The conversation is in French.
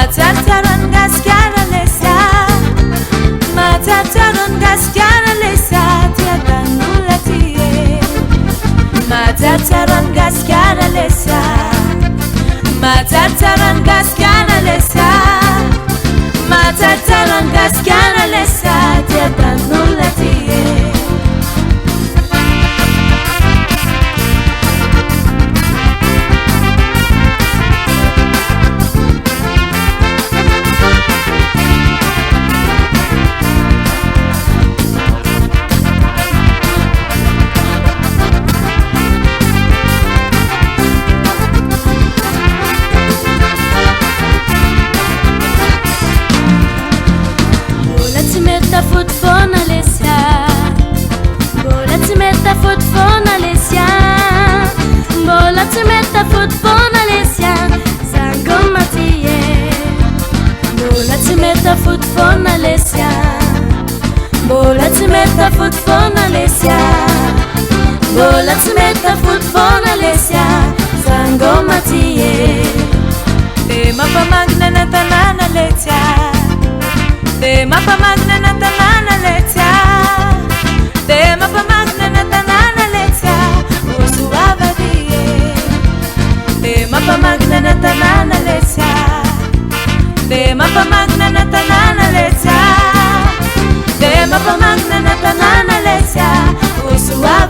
Matataron gaskiara lesa, matataron gaskiara lesa, tiada nulatie. Matataron gaskiara lesa, matataron gaskiara lesa, matataron gaskiara lesa, tiada nulatie. Footphone Alessia, bola ti metta footphone Alessia, bola ti metta footphone Alessia, Zango Mattie. Bola ti metta footphone Alessia, bola ti metta footphone Alessia, bola ti metta footphone Alessia, Zango Mattie. Tema pa magna na tanana letia, tema pa magna na tanana letia, tema pa magna na tanana letia, o suava die. Tema pa magna na tanana letia, tema pa magna na tanana letia, tema pa magna na tanana letia, o suava.